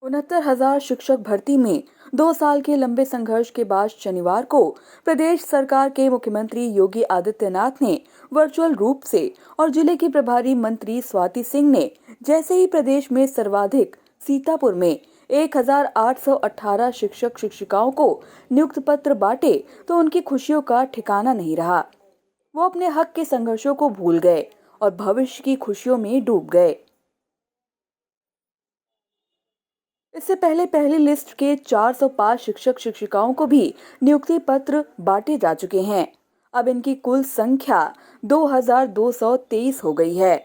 69,000 शिक्षक भर्ती में 2 साल के लंबे संघर्ष के बाद शनिवार को प्रदेश सरकार के मुख्यमंत्री योगी आदित्यनाथ ने वर्चुअल रूप से और जिले की प्रभारी मंत्री स्वाति सिंह ने जैसे ही प्रदेश में सर्वाधिक सीतापुर में 1,818 शिक्षक शिक्षिकाओं को नियुक्ति पत्र बांटे तो उनकी खुशियों का ठिकाना नहीं रहा। वो अपने हक के संघर्षों को भूल गए और भविष्य की खुशियों में डूब गए। इससे पहले पहली लिस्ट के 405 शिक्षक शिक्षिकाओं को भी नियुक्ति पत्र बांटे जा चुके हैं। अब इनकी कुल संख्या 2,223 हो गई है।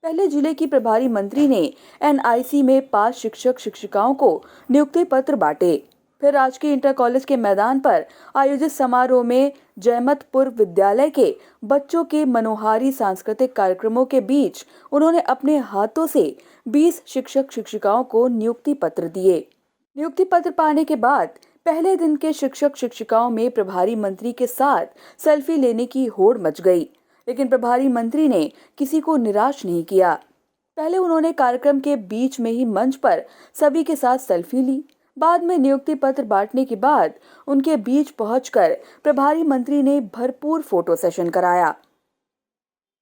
पहले जिले की प्रभारी मंत्री ने एनआईसी में 5 शिक्षक शिक्षिकाओं को नियुक्ति पत्र बांटे। फिर राजकीय इंटर कॉलेज के मैदान पर आयोजित समारोह में जयमतपुर विद्यालय के बच्चों के मनोहारी सांस्कृतिक कार्यक्रमों के बीच उन्होंने अपने हाथों से 20 शिक्षक शिक्षिकाओं को नियुक्ति पत्र दिए। नियुक्ति पत्र पाने के बाद पहले दिन के शिक्षक शिक्षिकाओं में प्रभारी मंत्री के साथ सेल्फी लेने की होड़ मच गई, लेकिन प्रभारी मंत्री ने किसी को निराश नहीं किया। पहले उन्होंने कार्यक्रम के बीच में ही मंच पर सभी के साथ सेल्फी ली। बाद में नियुक्ति पत्र बांटने के बाद उनके बीच पहुंचकर प्रभारी मंत्री ने भरपूर फोटो सेशन कराया।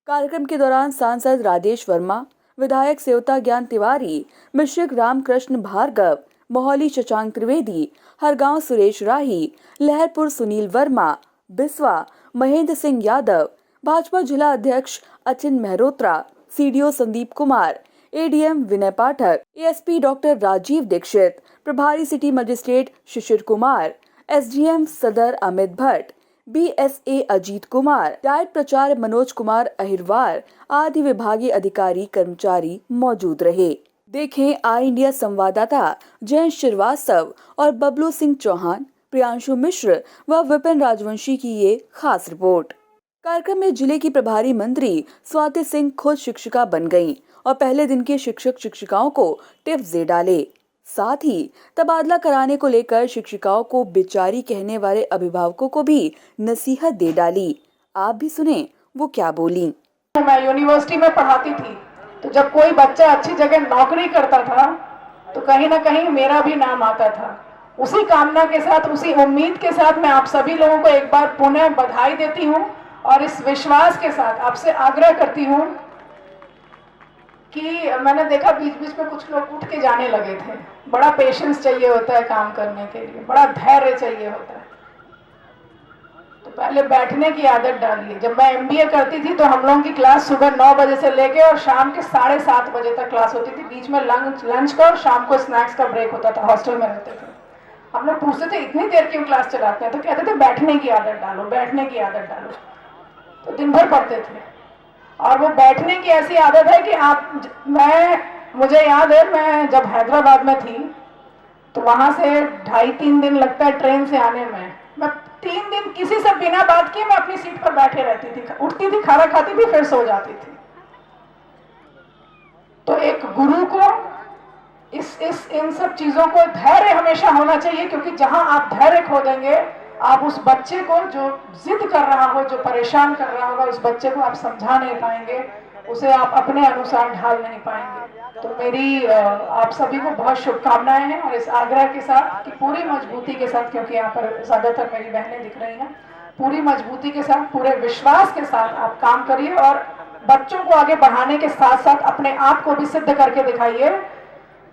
कार्यक्रम के दौरान सांसद राजेश वर्मा, विधायक सेवता ज्ञान तिवारी, मिश्रिक रामकृष्ण भार्गव, मोहाली शशांक त्रिवेदी, हरगांव सुरेश राही, लहरपुर सुनील वर्मा, बिस्वा महेंद्र सिंह यादव, भाजपा जिला अध्यक्ष अचिन मेहरोत्रा, सीडीओ संदीप कुमार, एडीएम विनय पाठक, एएसपी डॉक्टर राजीव दीक्षित, प्रभारी city magistrate Shishir Kumar, SDM सदर अमित भट्ट, बीएसए अजीत कुमार, डाइट प्रचार मनोज कुमार अहिरवार आदि विभागीय अधिकारी कर्मचारी मौजूद रहे। देखें आई इंडिया संवाददाता जयंत श्रीवास्तव और बबलू सिंह चौहान, प्रियांशु मिश्र व विपिन राजवंशी की ये खास रिपोर्ट। कार्यक्रम में जिले की प्रभारी मंत्री स्वाति सिंह खुद शिक्षिका बन गईं और पहले दिन के शिक्षक शिक्षिकाओं को टिप्स दे डाले। साथ ही तबादला कराने को लेकर शिक्षिकाओं को बेचारी कहने वाले अभिभावकों को भी नसीहत दे डाली। आप भी सुने वो क्या बोली। मैं यूनिवर्सिटी में पढ़ाती थी, तो जब कोई बच्चा अच्छी जगह नौकरी करता था तो कहीं ना कहीं मेरा भी नाम आता था। उसी कामना के साथ, उसी उम्मीद के साथ मैं आप सभी लोगों को एक बार पुनः बधाई देती हूँ और इस विश्वास के साथ आपसे आग्रह करती हूँ कि मैंने देखा बीच बीच में कुछ लोग उठ के जाने लगे थे। बड़ा पेशेंस चाहिए होता है काम करने के लिए, बड़ा धैर्य चाहिए होता है। तो पहले बैठने की आदत डालिए। जब मैं एमबीए करती थी तो हम लोगों की क्लास सुबह 9 बजे से लेके और शाम के 7:30 बजे तक क्लास होती थी। बीच में लंच का और शाम को स्नैक्स का ब्रेक होता था। हॉस्टल में रहते थे। हम लोग पूछते थे इतनी देर क्यों क्लास चलाते हैं, तो कहते थे बैठने की आदत डालो, बैठने की आदत डालो। तो दिन भर पढ़ते थे। और वो बैठने की ऐसी आदत है कि मुझे याद है, मैं जब हैदराबाद में थी तो वहां से 2.5-3 दिन लगता है ट्रेन से आने में। मैं 3 दिन किसी से बिना बात किए मैं अपनी सीट पर बैठे रहती थी, उठती थी, खाना खाती थी, फिर सो जाती थी। तो एक गुरु को इन सब चीजों को धैर्य हमेशा होना चाहिए, क्योंकि जहां आप धैर्य खो देंगे, आप उस बच्चे को जो जिद कर रहा हो, जो परेशान कर रहा होगा, उस बच्चे को आप समझा नहीं पाएंगे, उसे आप अपने अनुसार ढाल नहीं पाएंगे। तो मेरी आप सभी को बहुत शुभकामनाएं हैं और इस आग्रह के साथ कि पूरी मजबूती के साथ, क्योंकि यहाँ पर ज्यादातर मेरी बहनें दिख रही हैं, पूरी मजबूती के साथ, पूरे विश्वास के साथ आप काम करिए और बच्चों को आगे बढ़ाने के साथ साथ अपने आप को भी सिद्ध करके दिखाइए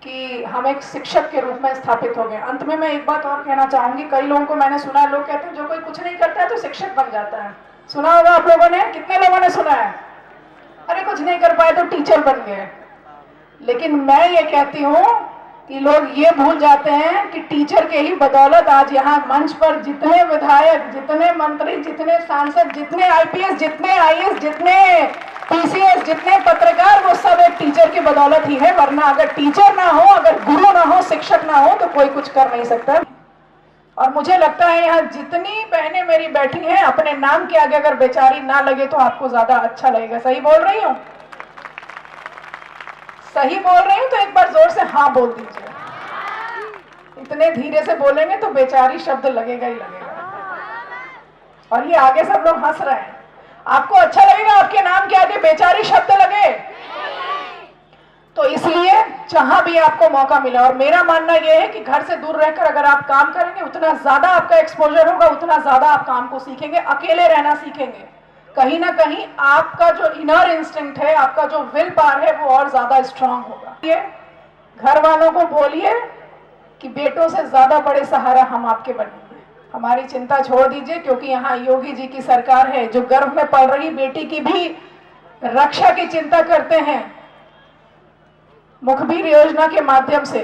कि हम एक शिक्षक के रूप में स्थापित हो गए। अंत में मैं एक बात और कहना चाहूंगी। कई लोगों को मैंने सुना है, लोग कहते हैं जो कोई कुछ नहीं करता है तो शिक्षक बन जाता है। सुना होगा आप लोगों ने, कितने लोगों ने सुना है? अरे कुछ नहीं कर पाए तो टीचर बन गए। लेकिन मैं ये कहती हूँ कि लोग ये भूल जाते हैं कि टीचर के ही बदौलत आज यहाँ मंच पर जितने विधायक, जितने मंत्री, जितने सांसद, जितने आईपीएस, जितने आईएएस, जितने पीसीएस, जितने पत्रकार, वो सब एक टीचर की बदौलत ही है। वरना अगर टीचर ना हो, अगर गुरु ना हो, शिक्षक ना हो, तो कोई कुछ कर नहीं सकता। और मुझे लगता है यहाँ जितनी बहनें मेरी बैठी हैं, अपने नाम के आगे अगर बेचारी ना लगे तो आपको ज्यादा अच्छा लगेगा। सही बोल रही हूँ? सही बोल रही हूँ तो एक बार जोर से हाँ बोल दीजिए। इतने धीरे से बोलेंगे तो बेचारी शब्द लगेगा ही लगेगा। और ये आगे सब लोग हंस रहे हैं। आपको अच्छा लगेगा आपके नाम के आगे बेचारी शब्द लगे? तो इसलिए जहां भी आपको मौका मिला, और मेरा मानना यह है कि घर से दूर रहकर अगर आप काम करेंगे उतना ज्यादा आपका एक्सपोजर होगा, उतना ज्यादा आप काम को सीखेंगे, अकेले रहना सीखेंगे। कहीं ना कहीं आपका जो इनर इंस्टिंक्ट है, आपका जो विल पावर है, वो और ज्यादा स्ट्रांग होगा। ये घर वालों को बोलिए कि बेटों से ज्यादा बड़े सहारा हम आपके बनेंगे। हमारी चिंता छोड़ दीजिए, क्योंकि यहाँ योगी जी की सरकार है जो गर्भ में पल रही बेटी की भी रक्षा की चिंता करते हैं। मुखबिर योजना के माध्यम से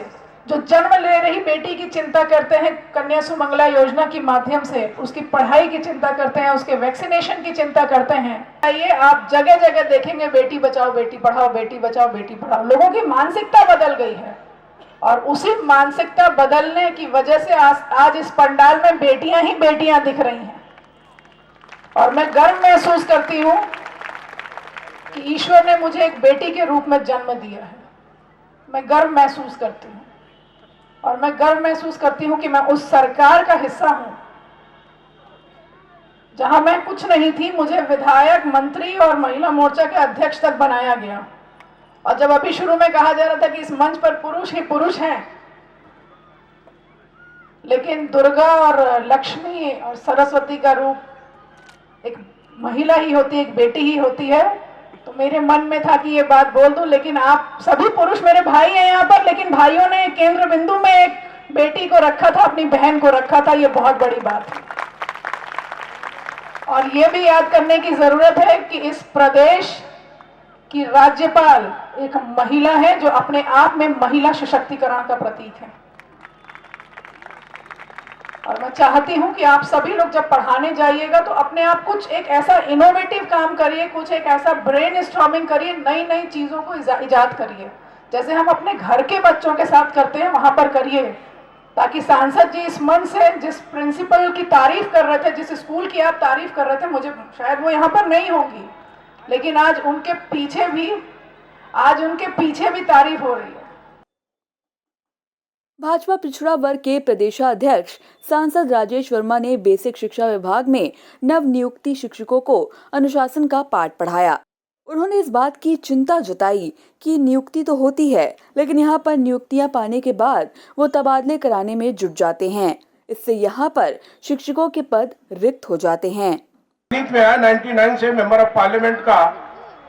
जो जन्म ले रही बेटी की चिंता करते हैं, कन्या सुमंगला योजना के माध्यम से उसकी पढ़ाई की चिंता करते हैं, उसके वैक्सीनेशन की चिंता करते हैं। ये आप जगह जगह देखेंगे बेटी बचाओ बेटी पढ़ाओ, बेटी बचाओ बेटी पढ़ाओ। लोगों की मानसिकता बदल गई है, और उसी मानसिकता बदलने की वजह से आज इस पंडाल में बेटियां ही बेटियां दिख रही हैं। और मैं गर्व महसूस करती हूं कि ईश्वर ने मुझे एक बेटी के रूप में जन्म दिया है। मैं गर्व महसूस करती हूँ, और मैं गर्व महसूस करती हूँ कि मैं उस सरकार का हिस्सा हूँ जहां मैं कुछ नहीं थी, मुझे विधायक, मंत्री और महिला मोर्चा के अध्यक्ष तक बनाया गया। और जब अभी शुरू में कहा जा रहा था कि इस मंच पर पुरुष ही पुरुष हैं, लेकिन दुर्गा और लक्ष्मी और सरस्वती का रूप एक महिला ही होती है, एक बेटी ही होती है। तो मेरे मन में था कि ये बात बोल दूं, लेकिन आप सभी पुरुष मेरे भाई हैं यहाँ पर, लेकिन भाइयों ने केंद्र बिंदु में एक बेटी को रखा था, अपनी बहन को रखा था। ये बहुत बड़ी बात है। और ये भी याद करने की जरूरत है कि इस प्रदेश की राज्यपाल एक महिला है, जो अपने आप में महिला सशक्तिकरण का प्रतीक है। और मैं चाहती हूं कि आप सभी लोग जब पढ़ाने जाइएगा तो अपने आप कुछ एक ऐसा इनोवेटिव काम करिए, कुछ एक ऐसा ब्रेन स्टॉर्मिंग करिए, नई नई चीजों को इजाद करिए, जैसे हम अपने घर के बच्चों के साथ करते हैं वहां पर करिए, ताकि सांसद जी इस मन से जिस प्रिंसिपल की तारीफ कर रहे थे, जिस स्कूल की आप तारीफ कर रहे थे, मुझे शायद वो यहाँ पर नहीं होगी, लेकिन आज उनके पीछे भी तारीफ हो रही है। भाजपा पिछड़ा वर्ग के प्रदेशाध्यक्ष सांसद राजेश वर्मा ने बेसिक शिक्षा विभाग में नव नियुक्ति शिक्षकों को अनुशासन का पाठ पढ़ाया। उन्होंने इस बात की चिंता जताई कि नियुक्ति तो होती है, लेकिन यहाँ पर नियुक्तियां पाने के बाद वो तबादले कराने में जुट जाते हैं। इससे यहाँ पर शिक्षकों के पद रिक्त हो जाते हैं। 99 से मेंबर ऑफ पार्लियामेंट का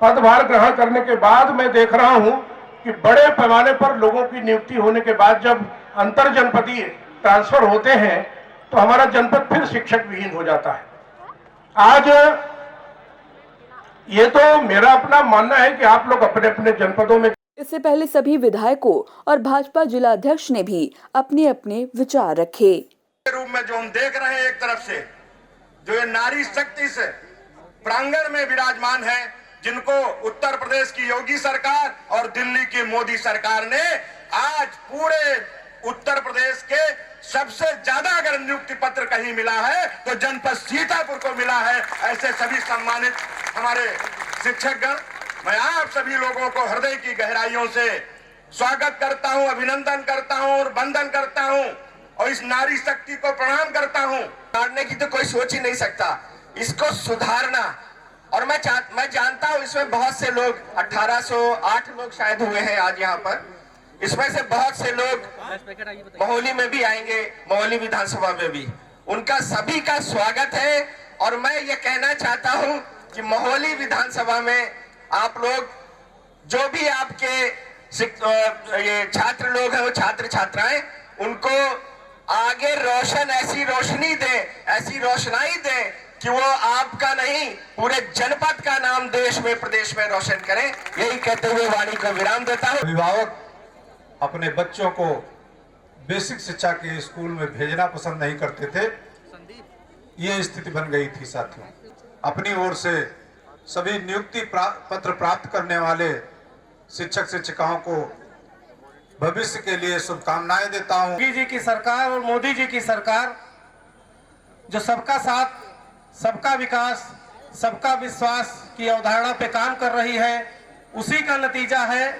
पदभार ग्रहण करने के बाद मैं देख रहा हूं कि बड़े पैमाने पर लोगों की नियुक्ति होने के बाद जब अंतर जनपदीय ट्रांसफर होते हैं तो हमारा जनपद फिर शिक्षक विहीन हो जाता है। आज ये तो मेरा अपना मानना है कि आप लोग अपने अपने जनपदों में। इससे पहले सभी विधायकों और भाजपा जिला अध्यक्ष ने भी अपने अपने विचार रखे। रूप में जो हम देख रहे हैं, एक तरफ से जो ये नारी शक्ति से प्रांगण में विराजमान है, जिनको उत्तर प्रदेश की योगी सरकार और दिल्ली की मोदी सरकार ने आज पूरे उत्तर प्रदेश के सबसे ज्यादा अगर नियुक्ति पत्र कहीं मिला है तो जनपद सीतापुर को मिला है। ऐसे सभी सम्मानित हमारे शिक्षकगण, मैं आप सभी लोगों को हृदय की गहराइयों से स्वागत करता हूं, अभिनंदन करता हूं और वंदन करता हूं, और इस नारी शक्ति को प्रणाम करता हूं। सुधारने की तो कोई सोच ही नहीं सकता, इसको सुधारना। और मैं जानता हूं इसमें बहुत से लोग, 1808 लोग शायद हुए हैं आज यहाँ पर, इसमें से बहुत से लोग मोहाली में भी आएंगे, मोहाली विधानसभा में भी, उनका सभी का स्वागत है। और मैं ये कहना चाहता हूं कि मोहाली विधानसभा में आप लोग जो भी आपके ये छात्र लोग हैं, वो छात्र छात्राएं, उनको आगे रोशन ऐसी रोशनी दें, ऐसी रोशनाई दें कि वो आपका नहीं पूरे जनपद का नाम देश में प्रदेश में रोशन करें। यही कहते हुए वाणी को विराम देता हूं। अभिभावक अपने बच्चों को बेसिक शिक्षा के स्कूल में भेजना पसंद नहीं करते थे, ये स्थिति बन गई थी। साथियों, अपनी ओर से सभी नियुक्ति पत्र प्राप्त करने वाले शिक्षक शिक्षिकाओं को भविष्य के लिए शुभकामनाएं देता हूं। योगी जी की सरकार और मोदी जी की सरकार जो सबका साथ, सबका विकास, सबका विश्वास की अवधारणा पे काम कर रही है, उसी का नतीजा है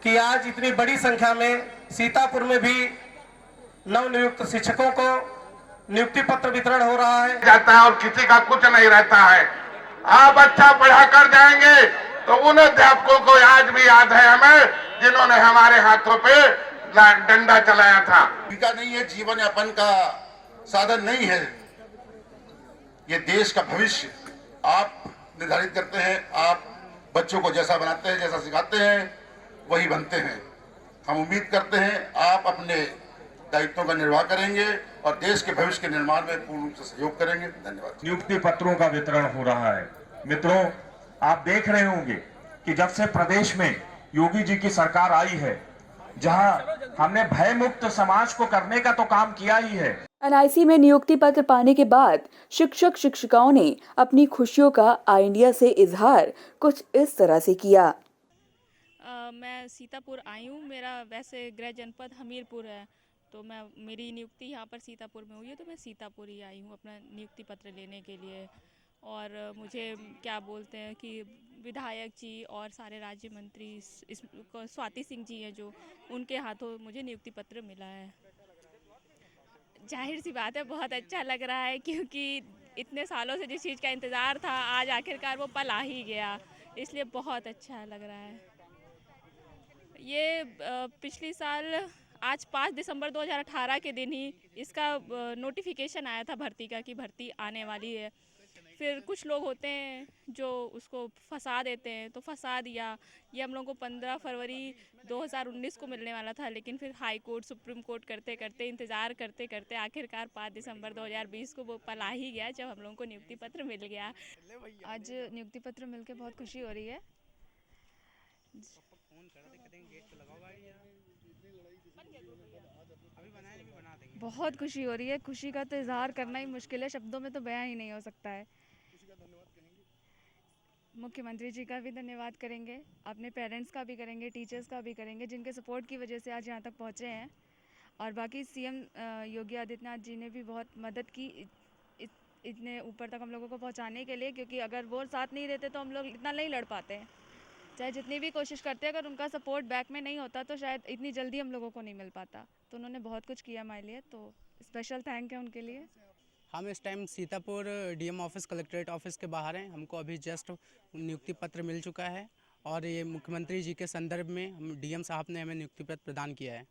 कि आज इतनी बड़ी संख्या में सीतापुर में भी नवनियुक्त शिक्षकों को नियुक्ति पत्र वितरण हो रहा है। जाता है और किसी का कुछ नहीं रहता है। आप अच्छा पढ़ा कर जाएंगे तो उन अध्यापकों को आज भी याद है हमें, जिन्होंने हमारे हाथों पे डंडा चलाया था। जीविका नहीं है, जीवन यापन का साधन नहीं है, ये देश का भविष्य आप निर्धारित करते हैं। आप बच्चों को जैसा बनाते हैं, जैसा सिखाते हैं, वही बनते हैं। हम उम्मीद करते हैं आप अपने दायित्वों का निर्वाह करेंगे और देश के भविष्य के निर्माण में पूर्ण रूप से सहयोग करेंगे। धन्यवाद। नियुक्ति पत्रों का वितरण हो रहा है। मित्रों, आप देख रहे होंगे कि जब से प्रदेश में योगी जी की सरकार आई है, जहां हमने भय मुक्त समाज को करने का तो काम किया ही है। एनआईसी में नियुक्ति पत्र पाने के बाद शिक्षक शिक्षिकाओं ने अपनी खुशियों का आई इंडिया से इजहार कुछ इस तरह से किया। मैं सीतापुर आई हूँ। मेरा वैसे गृह जनपद हमीरपुर है, तो मेरी नियुक्ति यहाँ पर सीतापुर में हुई है, तो मैं सीतापुर ही आई हूँ अपना नियुक्ति पत्र लेने के लिए। और मुझे क्या बोलते हैं कि विधायक जी और सारे राज्य मंत्री स्वाति सिंह जी हैं जो, उनके हाथों मुझे नियुक्ति पत्र मिला है। जाहिर सी बात है, बहुत अच्छा लग रहा है, क्योंकि इतने सालों से जिस चीज़ का इंतज़ार था, आज आखिरकार वो पल आ ही गया, इसलिए बहुत अच्छा लग रहा है। ये पिछले साल आज 5 दिसंबर 2018 के दिन ही इसका नोटिफिकेशन आया था भर्ती का, कि भर्ती आने वाली है। फिर कुछ लोग होते हैं जो उसको फंसा देते हैं, तो फंसा दिया। ये हम लोगों को 15 फरवरी 2019 को मिलने वाला था, लेकिन फिर हाई कोर्ट, सुप्रीम कोर्ट करते करते, इंतज़ार करते करते आखिरकार 5 दिसंबर 2020 को वो पल आ ही गया जब हम लोगों को नियुक्ति पत्र मिल गया। आज नियुक्ति पत्र मिलकर बहुत खुशी हो रही है। बहुत खुशी हो रही है। खुशी का तो इजहार करना ही मुश्किल है, शब्दों में तो बयां ही नहीं हो सकता है। मुख्यमंत्री जी का भी धन्यवाद करेंगे, अपने पेरेंट्स का भी करेंगे, टीचर्स का भी करेंगे, जिनके सपोर्ट की वजह से आज यहाँ तक पहुँचे हैं। और बाकी सीएम योगी आदित्यनाथ जी ने भी बहुत मदद की इतने ऊपर तक हम लोगों को पहुँचाने के लिए, क्योंकि अगर वो साथ नहीं देते तो हम लोग इतना नहीं लड़ पाते हैं। चाहे जितनी भी कोशिश करते हैं, अगर उनका सपोर्ट बैक में नहीं होता तो शायद इतनी जल्दी हम लोगों को नहीं मिल पाता। तो उन्होंने बहुत कुछ किया हमारे लिए, तो स्पेशल थैंक है उनके लिए। हम इस time Sitapur DM office, collectorate office के बाहर हैं। हमको अभी जस्ट नियुक्ति पत्र मिल चुका है और ये मुख्यमंत्री जी के संदर्भ में हम डीएम साहब ने हमें नियुक्ति पत्र प्रदान किया है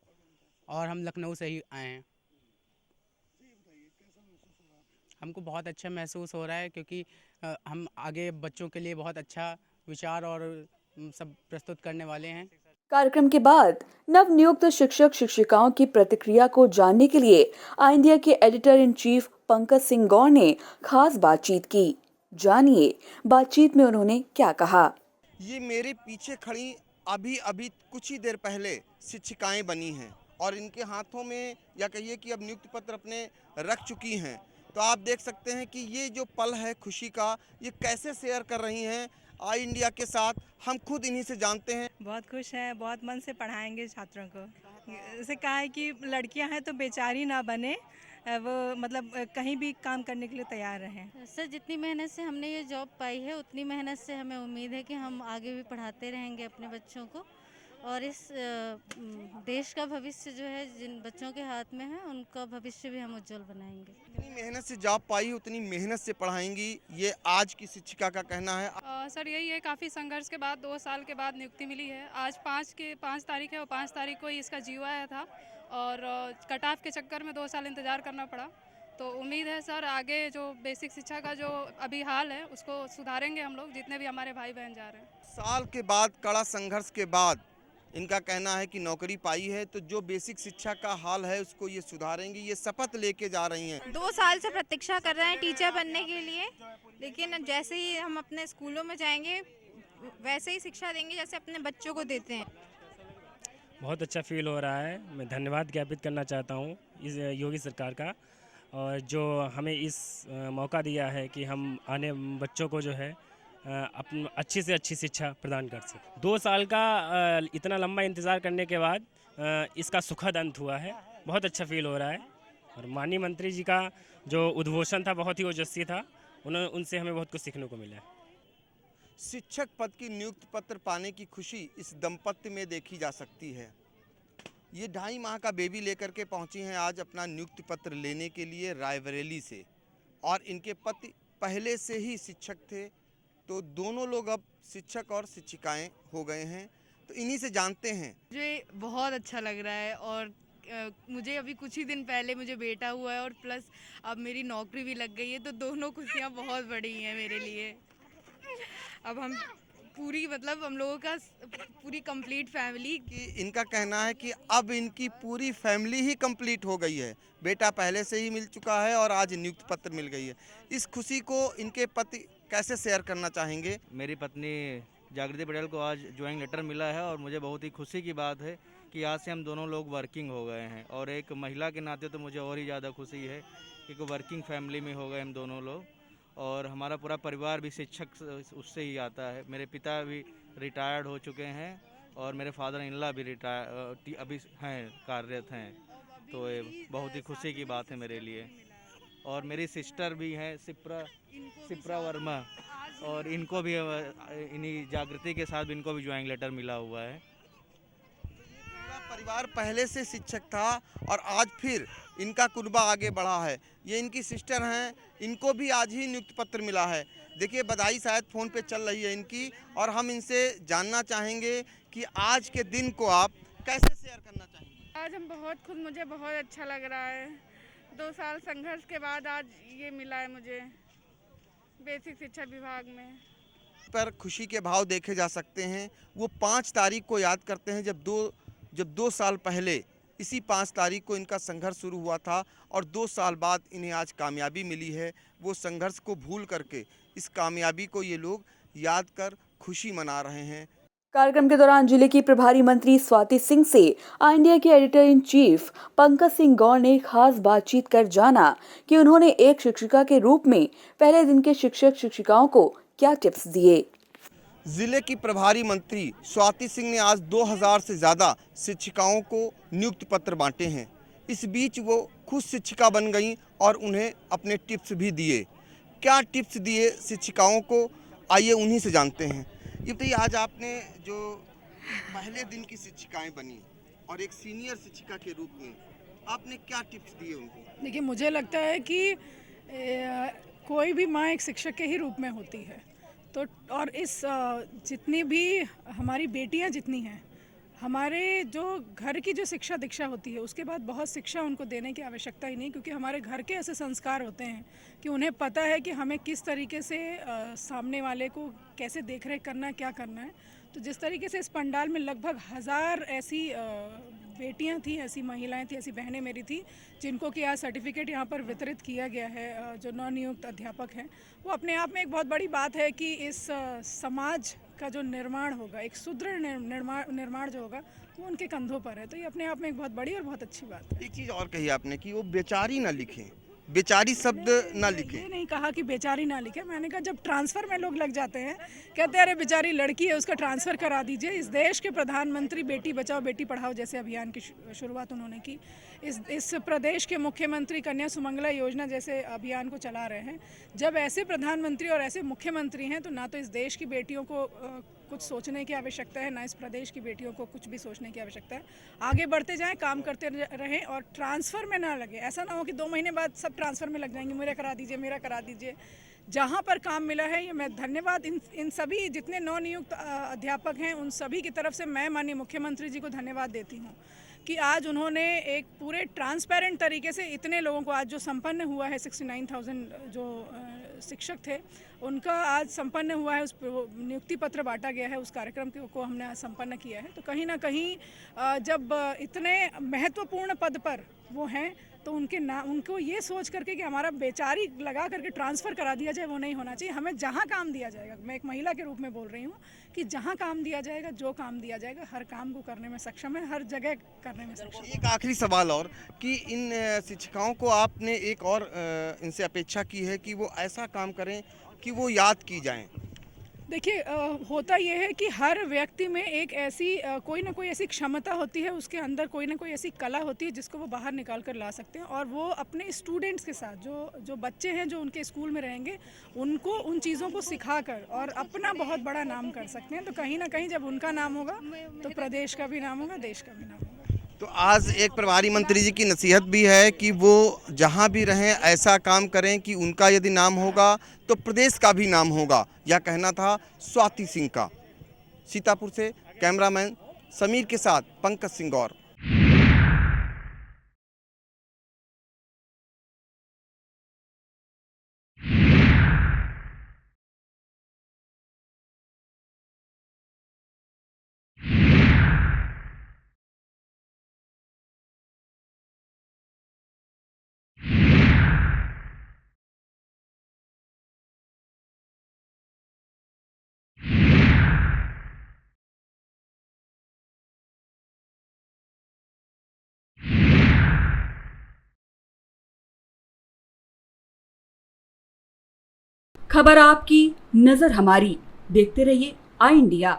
और हम लखनऊ से ही आए हैं। हमको बहुत अच्छा महसूस हो रहा है, क्योंकि हम आगे बच्चों के लिए बहुत अच्छा विचार और सब प्रस्तुत करने वाले हैं। कार्यक्रम के बाद नव नियुक्त शिक्षक शिक्षिकाओं की प्रतिक्रिया को जानने के लिए आई इंडिया के editor in chief Pankaj Singh Gaur ने खास बातचीत की। जानिए बातचीत में उन्होंने क्या कहा। ये मेरे पीछे खड़ी अभी कुछ ही देर पहले शिक्षिकाएं बनी हैं और इनके हाथों में या कहिए कि अब नियुक्ति पत्र अपने रख चुकी हैं। तो आप देख सकते हैं कि ये जो पल है खुशी का, ये कैसे शेयर कर रही हैं आई इंडिया के साथ, हम खुद इन्हीं से जानते हैं। बहुत खुश हैं, बहुत मन से पढ़ाएंगे छात्रों को। जैसे कहा है कि लड़कियां हैं तो बेचारी ना बने, वो मतलब कहीं भी काम करने के लिए तैयार रहें। सर, जितनी मेहनत से हमने ये जॉब पाई है, उतनी मेहनत से हमें उम्मीद है कि हम आगे भी पढ़ाते रहेंगे अपने बच्चों को, और इस देश का भविष्य जो है जिन बच्चों के हाथ में है, उनका भविष्य भी हम उज्जवल बनाएंगे। जितनी मेहनत से जॉब पाई उतनी मेहनत से पढ़ाएंगी, ये आज की शिक्षिका का कहना है। सर, यही है, काफ़ी संघर्ष के बाद 2 साल के बाद नियुक्ति मिली है। आज 5 तारीख है और 5 तारीख को ही इसका जीओ आया था और कट ऑफ के चक्कर में 2 साल इंतज़ार करना पड़ा। तो उम्मीद है सर, आगे जो बेसिक शिक्षा का जो अभी हाल है उसको सुधारेंगे हम लोग, जितने भी हमारे भाई बहन जा रहे हैं। साल के बाद, कड़ा संघर्ष के बाद इनका कहना है कि नौकरी पाई है, तो जो बेसिक शिक्षा का हाल है उसको ये सुधारेंगी, ये शपथ लेके जा रही हैं। 2 साल से प्रतीक्षा कर रहे हैं टीचर बनने के लिए, लेकिन जैसे ही हम अपने स्कूलों में जाएंगे वैसे ही शिक्षा देंगे जैसे अपने बच्चों को देते हैं। बहुत अच्छा फील हो रहा है। मैं धन्यवाद ज्ञापित करना चाहता हूँ इस योगी सरकार का, और जो हमें इस मौका दिया है कि हम आने बच्चों को जो है अपनी अच्छी से अच्छी शिक्षा प्रदान कर सकें। 2 साल का इतना लंबा इंतज़ार करने के बाद इसका सुखद अंत हुआ है। बहुत अच्छा फील हो रहा है, और माननीय मंत्री जी का जो उद्घोषण था बहुत ही ओजस्वी था, उनसे हमें बहुत कुछ सीखने को मिला है। शिक्षक पद की नियुक्ति पत्र पाने की खुशी इस दंपत्ति में देखी जा सकती है। ये 2.5 माह का बेबी लेकर के पहुंची हैं आज अपना नियुक्ति पत्र लेने के लिए रायबरेली से, और इनके पति पहले से ही शिक्षक थे, तो दोनों लोग अब शिक्षक और शिक्षिकाएं हो गए हैं। तो इन्हीं से जानते हैं। मुझे बहुत अच्छा लग रहा है और मुझे अभी कुछ ही दिन पहले मुझे बेटा हुआ है और प्लस अब मेरी नौकरी भी लग गई है, तो दोनों खुशियाँ बहुत बड़ी हैं मेरे लिए। अब हम पूरी मतलब हम लोगों का पूरी कंप्लीट फैमिली कि इनका कहना है कि अब इनकी पूरी फैमिली ही कंप्लीट हो गई है। बेटा पहले से ही मिल चुका है और आज नियुक्ति पत्र मिल गई है। इस खुशी को इनके पति कैसे शेयर करना चाहेंगे? मेरी पत्नी जागृति पटेल को आज ज्वाइनिंग लेटर मिला है और मुझे बहुत ही खुशी की बात है कि आज से हम दोनों लोग वर्किंग हो गए हैं, और एक महिला के नाते तो मुझे और ही ज़्यादा खुशी है कि वर्किंग फैमिली में हो गए हम दोनों लोग, और हमारा पूरा परिवार भी शिक्षक उससे ही आता है। मेरे पिता भी रिटायर्ड हो चुके हैं और मेरे फादर इन लॉ भी रिटायर अभी हैं, कार्यरत हैं, तो ये बहुत ही खुशी की बात है मेरे लिए। और मेरी सिस्टर भी हैं सिप्रा वर्मा, और इनको भी इन्हीं जागृति के साथ इनको भी ज्वाइनिंग लेटर मिला हुआ है। पूरा परिवार पहले से शिक्षक था और आज फिर इनका कुनबा आगे बढ़ा है। ये इनकी सिस्टर हैं, इनको भी आज ही नियुक्ति पत्र मिला है। देखिए बधाई शायद फ़ोन पे चल रही है इनकी, और हम इनसे जानना चाहेंगे कि आज के दिन को आप कैसे शेयर करना चाहेंगे? आज हम बहुत खुद, मुझे बहुत अच्छा लग रहा है। 2 साल संघर्ष के बाद आज ये मिला है मुझे बेसिक शिक्षा विभाग में। पर खुशी के भाव देखे जा सकते हैं। वो 5 तारीख को याद करते हैं जब 2 साल पहले इसी 5 तारीख को इनका संघर्ष शुरू हुआ था, और 2 साल बाद इन्हें आज कामयाबी मिली है। वो संघर्ष को भूल करके इस कामयाबी को ये लोग याद कर खुशी मना रहे हैं। कार्यक्रम के दौरान जिले की प्रभारी मंत्री स्वाति सिंह से इंडिया के editor in chief Pankaj Singh Gaur ने खास बातचीत कर जाना कि उन्होंने एक शिक्षिका के रूप में पहले दिन के शिक्षक शिक्षिकाओं को क्या टिप्स दिए। जिले की प्रभारी मंत्री स्वाति सिंह ने आज 2000 से ज़्यादा शिक्षिकाओं को नियुक्ति पत्र बांटे हैं। इस बीच वो खुद शिक्षिका बन गईं और उन्हें अपने टिप्स भी दिए। क्या टिप्स दिए शिक्षिकाओं को, आइए उन्हीं से जानते हैं। ये बताइए, आज आपने जो पहले दिन की शिक्षिकाएं बनी और एक सीनियर शिक्षिका के रूप में आपने क्या टिप्स दिए उनको? देखिए, मुझे लगता है कि कोई भी माँ एक शिक्षक के ही रूप में होती है, तो और इस जितनी भी हमारी बेटियां जितनी हैं, हमारे जो घर की जो शिक्षा दीक्षा होती है उसके बाद बहुत शिक्षा उनको देने की आवश्यकता ही नहीं, क्योंकि हमारे घर के ऐसे संस्कार होते हैं कि उन्हें पता है कि हमें किस तरीके से सामने वाले को कैसे देखरेख करना है, क्या करना है। तो जिस तरीके से इस पंडाल में लगभग 1000 ऐसी बेटियां थी, ऐसी महिलाएं थी, ऐसी बहनें मेरी थी जिनको कि आज सर्टिफिकेट यहाँ पर वितरित किया गया है। जो नवनियुक्त अध्यापक हैं, वो अपने आप में एक बहुत बड़ी बात है कि इस समाज का जो निर्माण होगा, एक सुदृढ़ निर्माण जो होगा, वो उनके कंधों पर है। तो ये अपने आप में एक बहुत बड़ी और बहुत अच्छी बात है। एक चीज़ और कही आपने कि वो बेचारी ना लिखें, बेचारी शब्द ना लिखें। ये नहीं कहा कि बेचारी ना लिखे, मैंने कहा जब ट्रांसफ़र में लोग लग जाते हैं, कहते हैं अरे बेचारी लड़की है उसका ट्रांसफ़र करा दीजिए। इस देश के प्रधानमंत्री बेटी बचाओ बेटी पढ़ाओ जैसे अभियान की शुरुआत उन्होंने की। इस प्रदेश के मुख्यमंत्री कन्या सुमंगला योजना जैसे अभियान को चला रहे हैं। जब ऐसे प्रधानमंत्री और ऐसे मुख्यमंत्री हैं, तो ना तो इस देश की बेटियों को कुछ सोचने की आवश्यकता है, ना इस प्रदेश की बेटियों को कुछ भी सोचने की आवश्यकता है। आगे बढ़ते जाएं, काम करते रहें और ट्रांसफ़र में ना लगे। ऐसा ना हो कि 2 महीने बाद सब ट्रांसफ़र में लग जाएंगे, मेरा करा दीजिए, मेरा करा दीजिए। जहाँ पर काम मिला है, ये मैं धन्यवाद इन सभी जितने नवनियुक्त अध्यापक हैं उन सभी की तरफ से मैं माननीय मुख्यमंत्री जी को धन्यवाद देती हूँ कि आज उन्होंने एक पूरे ट्रांसपेरेंट तरीके से इतने लोगों को आज जो संपन्न हुआ है, 69,000 जो शिक्षक थे उनका आज संपन्न हुआ है, उस नियुक्ति पत्र बांटा गया है, उस कार्यक्रम को हमने आज संपन्न किया है। तो कहीं ना कहीं जब इतने महत्वपूर्ण पद पर वो हैं, तो उनको ये सोच करके कि हमारा बेचारी लगा करके ट्रांसफ़र करा दिया जाए, वो नहीं होना चाहिए। हमें जहाँ काम दिया जाएगा, मैं एक महिला के रूप में बोल रही हूँ कि जहाँ काम दिया जाएगा, जो काम दिया जाएगा, हर काम को करने में सक्षम है, हर जगह करने में सक्षम है। एक आखिरी सवाल और कि इन शिक्षिकाओं को आपने एक और इनसे अपेक्षा की है कि वो ऐसा काम करें कि वो याद की जाएं। देखिए, होता यह है कि हर व्यक्ति में एक ऐसी कोई ना कोई ऐसी क्षमता होती है, उसके अंदर कोई ना कोई ऐसी कला होती है जिसको वो बाहर निकाल कर ला सकते हैं, और वो अपने स्टूडेंट्स के साथ जो बच्चे हैं जो उनके स्कूल में रहेंगे, उनको उन चीज़ों को सिखाकर और अपना बहुत बड़ा नाम कर सकते हैं। तो कहीं ना कहीं जब उनका नाम होगा तो प्रदेश का भी नाम होगा, देश का भी नाम होगा। तो आज एक प्रभारी मंत्री जी की नसीहत भी है कि वो जहां भी रहें ऐसा काम करें कि उनका यदि नाम होगा तो प्रदेश का भी नाम होगा। यह कहना था स्वाति सिंह का। सीतापुर से कैमरामैन समीर के साथ पंकज सिंह गौर। खबर आपकी, नजर हमारी। देखते रहिए आई इंडिया।